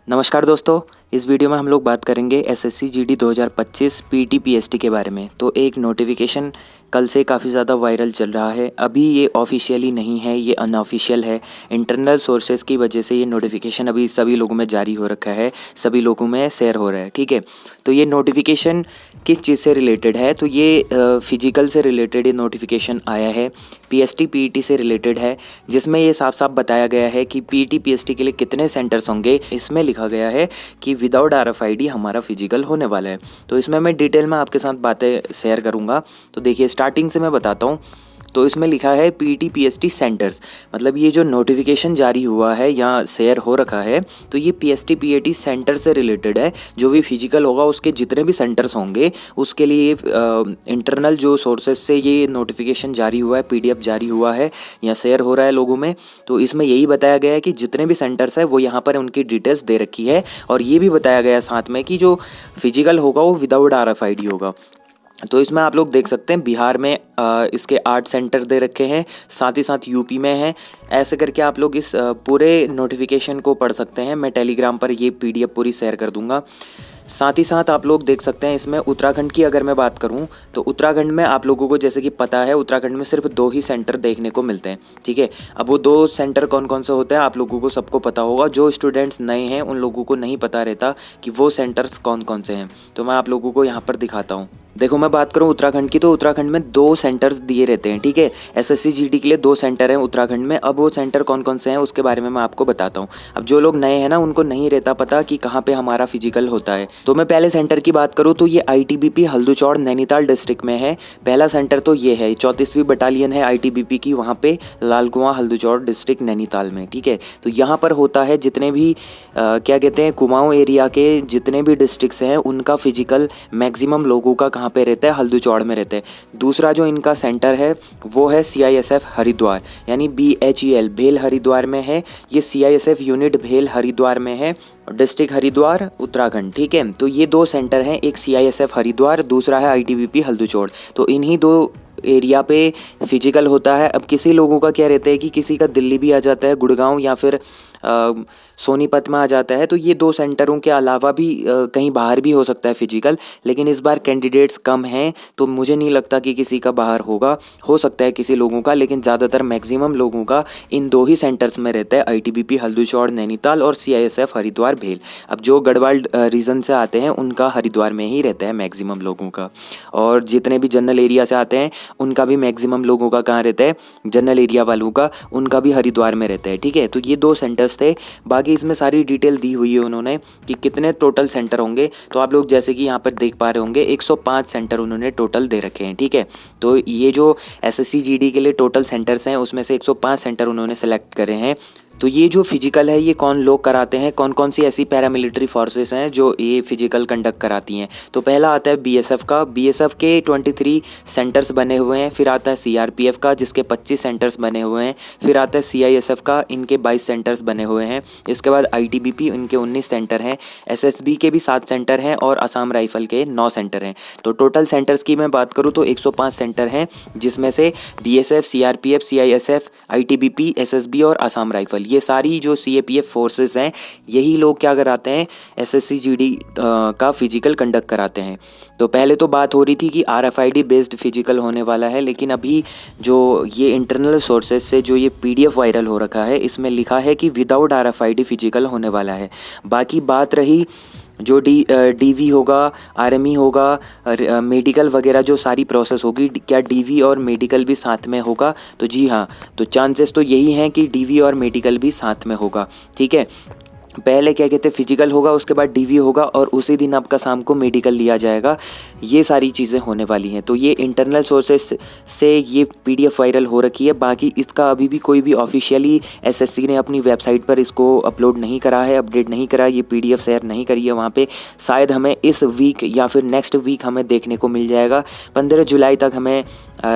नमस्कार दोस्तों, इस वीडियो में हम लोग बात करेंगे एसएससी जीडी 2025 पीटी पीएसटी के बारे में। तो एक नोटिफिकेशन कल से काफ़ी ज़्यादा वायरल चल रहा है। अभी ये ऑफिशियली नहीं है, ये अनऑफिशियल है। इंटरनल सोर्सेज की वजह से ये नोटिफिकेशन अभी सभी लोगों में जारी हो रखा है, सभी लोगों में शेयर हो रहा है। ठीक है, तो ये नोटिफिकेशन किस चीज़ से रिलेटेड है? तो ये फिजिकल से रिलेटेड ये नोटिफिकेशन आया है, पीएसटी पीईटी से रिलेटेड है, जिसमें ये साफ साफ बताया गया है कि पीईटी पीएसटी के लिए कितने सेंटर्स होंगे। इसमें लिखा गया है कि विदाउट आरएफआईडी हमारा फिजिकल होने वाला है। तो इसमें मैं डिटेल में आपके साथ बातें शेयर करूंगा। तो देखिए, स्टार्टिंग से मैं बताता हूँ। तो इसमें लिखा है पीटी पीएसटी सेंटर्स, मतलब ये जो नोटिफिकेशन जारी हुआ है या शेयर हो रखा है, तो ये पीएसटी पीएटी सेंटर से रिलेटेड है। जो भी फिजिकल होगा उसके जितने भी सेंटर्स होंगे उसके लिए इंटरनल जो सोर्सेज से ये नोटिफिकेशन जारी हुआ है, पीडीएफ जारी हुआ है या शेयर हो रहा है लोगों में। तो इसमें यही बताया गया है कि जितने भी सेंटर्स है वो यहाँ पर उनकी डिटेल्स दे रखी है, और ये भी बताया गया है साथ में कि जो फिजिकल होगा वो विदाउट आरएफआईडी होगा। तो इसमें आप लोग देख सकते हैं बिहार में इसके 8 सेंटर दे रखे हैं, साथ ही साथ यूपी में है। ऐसे करके आप लोग इस पूरे नोटिफिकेशन को पढ़ सकते हैं। मैं टेलीग्राम पर ये पीडीएफ पूरी शेयर कर दूंगा। साथ ही साथ आप लोग देख सकते हैं इसमें उत्तराखंड की अगर मैं बात करूं तो उत्तराखंड में आप लोगों को जैसे कि पता है, उत्तराखंड में सिर्फ 2 ही सेंटर देखने को मिलते हैं। ठीक है, अब वो 2 सेंटर कौन कौन से होते हैं आप लोगों को सबको पता होगा। जो स्टूडेंट्स नए हैं उन लोगों को नहीं पता रहता कि वो सेंटर्स कौन कौन से हैं। तो मैं आप लोगों को यहाँ पर दिखाता हूँ। देखो, मैं बात करूं उत्तराखंड की, तो उत्तराखंड में 2 सेंटर्स दिए रहते हैं। ठीक है, एसएससी जीडी के लिए 2 सेंटर हैं उत्तराखंड में। अब वो सेंटर कौन कौन से हैं उसके बारे में मैं आपको बताता हूं। अब जो लोग नए हैं ना, उनको नहीं रहता पता कि कहाँ पे हमारा फिजिकल होता है। तो मैं पहले सेंटर की बात करूँ तो ये आईटीबीपी हल्दूचौड़ नैनीताल डिस्ट्रिक्ट में है। पहला सेंटर तो ये है, 34वीं बटालियन है आईटीबीपी की, वहाँ पे लालकुआं हल्दूचौड़ डिस्ट्रिक्ट नैनीताल में। ठीक है, तो यहाँ पर होता है जितने भी क्या कहते हैं कुमाऊँ एरिया के जितने भी डिस्ट्रिक्ट्स हैं उनका फिजिकल मैक्सिमम लोगों का कहाँ पे रहता है, हल्दूचौड़ में रहते हैं। दूसरा जो इनका सेंटर है वो है सीआईएसएफ हरिद्वार, यानी बीएचईएल भेल हरिद्वार में है। ये सीआईएसएफ यूनिट भेल हरिद्वार में है, डिस्ट्रिक्ट हरिद्वार उत्तराखंड। ठीक है, तो ये 2 सेंटर हैं, एक सीआईएसएफ हरिद्वार, दूसरा है आईटीबीपी हल्दूचौड़। तो इन्हीं 2 एरिया पे फिजिकल होता है। अब किसी लोगों का क्या रहता है कि किसी का दिल्ली भी आ जाता है, गुड़गांव या फिर सोनीपत में आ जाता है। तो ये 2 सेंटरों के अलावा भी कहीं बाहर भी हो सकता है फिजिकल, लेकिन इस बार कैंडिडेट्स कम हैं तो मुझे नहीं लगता कि किसी का बाहर होगा। हो सकता है किसी लोगों का, लेकिन ज़्यादातर मैक्सिमम लोगों का इन 2 ही सेंटर्स में रहता है, आईटीबीपी हल्दूचौड़ नैनीताल और सीआईएसएफ हरिद्वार भेल। अब जो गढ़वाल रीजन से आते हैं उनका हरिद्वार में ही रहता है मैक्सिमम लोगों का, और जितने भी जनरल एरिया से आते हैं उनका भी मैक्सिमम लोगों का कहाँ रहता है, जनरल एरिया वालों का, उनका भी हरिद्वार में रहता है। ठीक है, तो ये 2 सेंटर्स थे। बाकी इसमें सारी डिटेल दी हुई है उन्होंने कि कितने टोटल सेंटर होंगे। तो आप लोग जैसे कि यहाँ पर देख पा रहे होंगे 105 सेंटर उन्होंने टोटल दे रखे हैं। ठीक है, तो ये जो एसएससी जीडी के लिए टोटल सेंटर्स हैं उसमें से 105 सेंटर उन्होंने सेलेक्ट करे हैं। तो ये जो फिजिकल है ये कौन लोग कराते हैं, कौन कौन सी ऐसी पैरामिलिट्री फोर्सेस हैं जो ये फिजिकल कंडक्ट कराती हैं। तो पहला आता है बीएसएफ का। बीएसएफ के 23 सेंटर्स बने हुए हैं। फिर आता है सीआरपीएफ का, जिसके 25 सेंटर्स बने हुए हैं। फिर आता है सीआईएसएफ का, इनके 22 सेंटर्स बने हुए हैं। इसके बाद आईटीबीपी, इनके 19 सेंटर हैं। एसएसबी के भी 7 सेंटर हैं और असम राइफल के 9 सेंटर हैं। तो टोटल सेंटर्स की मैं बात करूँ तो 105 सेंटर हैं, जिसमें से BSF, CRPF, CISF, ITBP, SSB और असम राइफल, ये सारी जो सीएपीएफ फोर्सेस हैं यही लोग क्या कराते हैं, एसएससी जीडी का फिजिकल कंडक्ट कराते हैं। तो पहले तो बात हो रही थी कि आरएफआईडी बेस्ड फिजिकल होने वाला है, लेकिन अभी जो ये इंटरनल सोर्सेज से जो ये पीडीएफ वायरल हो रखा है इसमें लिखा है कि विदाउट आरएफआईडी फिजिकल होने वाला है। बाकी बात रही जो डीवी होगा, आरएमई होगा, मेडिकल वगैरह जो सारी प्रोसेस होगी, क्या डीवी और मेडिकल भी साथ में होगा? तो जी हाँ, तो चांसेस तो यही हैं कि डीवी और मेडिकल भी साथ में होगा। ठीक है, पहले क्या कहते हैं फिजिकल होगा, उसके बाद डीवी होगा और उसी दिन आपका शाम को मेडिकल लिया जाएगा। ये सारी चीज़ें होने वाली हैं। तो ये इंटरनल सोर्सेस से ये पीडीएफ वायरल हो रखी है। बाकी इसका अभी भी कोई भी ऑफिशियली एसएससी ने अपनी वेबसाइट पर इसको अपलोड नहीं करा है, अपडेट नहीं करा, ये पीडीएफ शेयर नहीं करी है वहाँ पे। शायद हमें इस वीक या फिर नेक्स्ट वीक हमें देखने को मिल जाएगा। 15 जुलाई तक हमें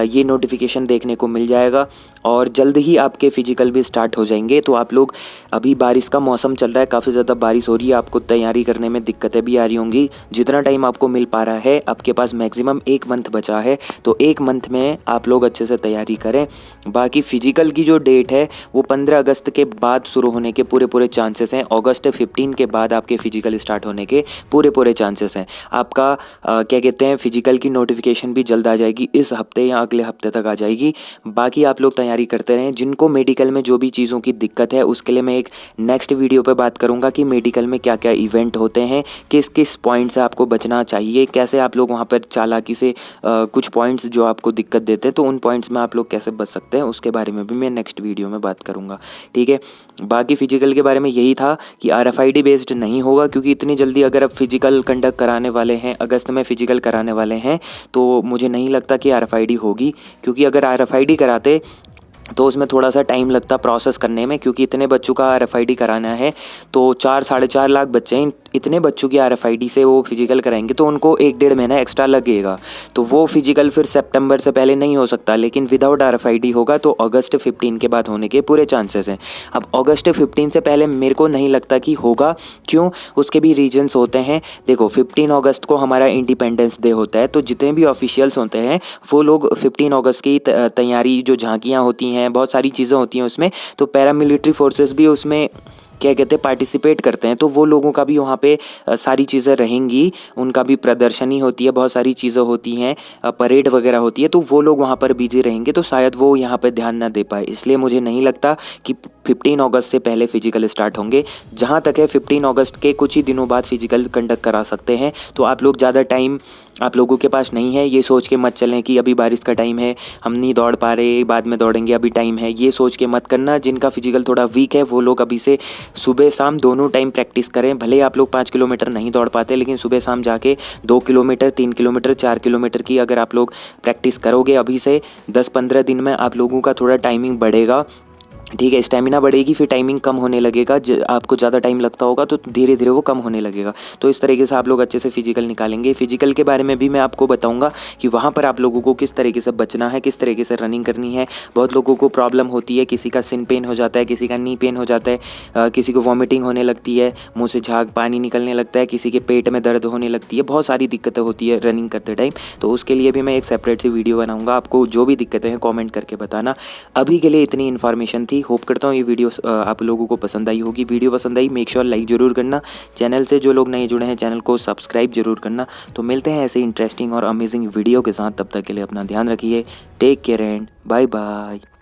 ये नोटिफिकेशन देखने को मिल जाएगा और जल्द ही आपके फिजिकल भी स्टार्ट हो जाएंगे। तो आप लोग, अभी बारिश का मौसम चल रहा है, काफ़ी ज़्यादा बारिश हो रही है, आपको तैयारी करने में दिक्कतें भी आ रही होंगी। जितना टाइम आपको मिल पा रहा है, आपके पास मैक्सिमम 1 मंथ बचा है, तो 1 मंथ में आप लोग अच्छे से तैयारी करें। बाकी फ़िज़िकल की जो डेट है वो 15 अगस्त के बाद शुरू होने के पूरे चांसेस हैं। अगस्त 15 के बाद आपके फ़िज़िकल स्टार्ट होने के पूरे चांसेस हैं। आपका क्या कहते हैं, फ़िज़िकल की नोटिफिकेशन भी जल्द आ जाएगी, इस हफ्ते या अगले हफ्ते तक आ जाएगी। बाकी आप लोग तैयारी करते रहें। जिनको मेडिकल में जो भी चीज़ों की दिक्कत है, उसके लिए मैं एक नेक्स्ट वीडियो पे बात करूँगा कि मेडिकल में क्या क्या इवेंट होते हैं, किस किस पॉइंट से आपको बचना चाहिए, कैसे आप लोग वहाँ पर चालाकी से कुछ पॉइंट्स जो आपको दिक्कत देते हैं तो उन पॉइंट्स में आप लोग कैसे बच सकते हैं, उसके बारे में भी मैं नेक्स्ट वीडियो में बात करूँगा। ठीक है, बाकी फ़िज़िकल के बारे में यही था कि RFID बेस्ड नहीं होगा, क्योंकि इतनी जल्दी अगर आप फ़िज़िकल कंडक्ट कराने वाले हैं, अगस्त में फ़िज़िकल कराने वाले हैं, तो मुझे नहीं लगता कि RFID होगी। क्योंकि अगर RFID कराते तो उसमें थोड़ा सा टाइम लगता प्रोसेस करने में, क्योंकि इतने बच्चों का RFID कराना है तो 4 साढ़े 4 लाख बच्चे हैं। इतने बच्चों की RFID से वो फ़िज़िकल कराएंगे तो उनको 1-1.5 महीना एक्स्ट्रा लगेगा, तो वो फ़िज़िकल फिर सितंबर से पहले नहीं हो सकता। लेकिन विदाउट RFID होगा तो अगस्त 15 के बाद होने के पूरे चांसेस हैं। अब अगस्त 15 से पहले मेरे को नहीं लगता कि होगा। क्यों? उसके भी रीजन्स होते हैं। देखो, 15 अगस्त को हमारा इंडिपेंडेंस डे होता है, तो जितने भी ऑफिशियल्स होते हैं वो लोग 15 अगस्त की तैयारी, जो झांकियाँ होती हैं, बहुत सारी चीज़ें होती हैं उसमें, तो पैरामिलिट्री फोर्सेस भी उसमें क्या कहते हैं पार्टिसिपेट करते हैं। तो वो लोगों का भी वहाँ पे सारी चीज़ें रहेंगी, उनका भी प्रदर्शनी होती है, बहुत सारी चीज़ें होती हैं, परेड वगैरह होती है, तो वो लोग वहाँ पर बिजी रहेंगे, तो शायद वो यहाँ पर ध्यान ना दे पाए। इसलिए मुझे नहीं लगता कि 15 अगस्त से पहले फ़िज़िकल स्टार्ट होंगे। जहाँ तक है 15 अगस्त के कुछ ही दिनों बाद फ़िज़िकल कंडक्ट करा सकते हैं। तो आप लोग ज़्यादा टाइम आप लोगों के पास नहीं है, ये सोच के मत चलें कि अभी बारिश का टाइम है, हम नहीं दौड़ पा रहे, बाद में दौड़ेंगे, अभी टाइम है, ये सोच के मत करना। जिनका फ़िज़िकल थोड़ा वीक है वो लोग अभी से सुबह शाम दोनों टाइम प्रैक्टिस करें। भले आप लोग 5 किलोमीटर नहीं दौड़ पाते, लेकिन सुबह शाम जाके 2 किलोमीटर, 3 किलोमीटर, 4 किलोमीटर की अगर आप लोग प्रैक्टिस करोगे अभी से, 10-15 दिन में आप लोगों का थोड़ा टाइमिंग बढ़ेगा। ठीक है, स्टेमिना बढ़ेगी, फिर टाइमिंग कम होने लगेगा। आपको ज़्यादा टाइम लगता होगा तो धीरे धीरे वो कम होने लगेगा। तो इस तरीके से आप लोग अच्छे से फ़िज़िकल निकालेंगे। फ़िज़िकल के बारे में भी मैं आपको बताऊंगा कि वहाँ पर आप लोगों को किस तरीके से बचना है, किस तरीके से रनिंग करनी है। बहुत लोगों को प्रॉब्लम होती है, किसी का सिन पेन हो जाता है, किसी का नी पेन हो जाता है, किसी को वॉमिटिंग होने लगती है, मुँह से झाग पानी निकलने लगता है, किसी के पेट में दर्द होने लगती है, बहुत सारी दिक्कतें होती है रनिंग करते टाइम। तो उसके लिए भी मैं एक सेपरेट सी वीडियो बनाऊँगा। आपको जो भी दिक्कतें हैं कॉमेंट करके बताना। अभी के लिए इतनी इन्फॉर्मेशन थी। होप करता हूँ ये वीडियो आप लोगों को पसंद आई होगी। वीडियो पसंद आई मेक श्योर लाइक ज़रूर करना। चैनल से जो लोग नए जुड़े हैं चैनल को सब्सक्राइब जरूर करना। तो मिलते हैं ऐसे इंटरेस्टिंग और अमेजिंग वीडियो के साथ। तब तक के लिए अपना ध्यान रखिए। Take care and bye bye.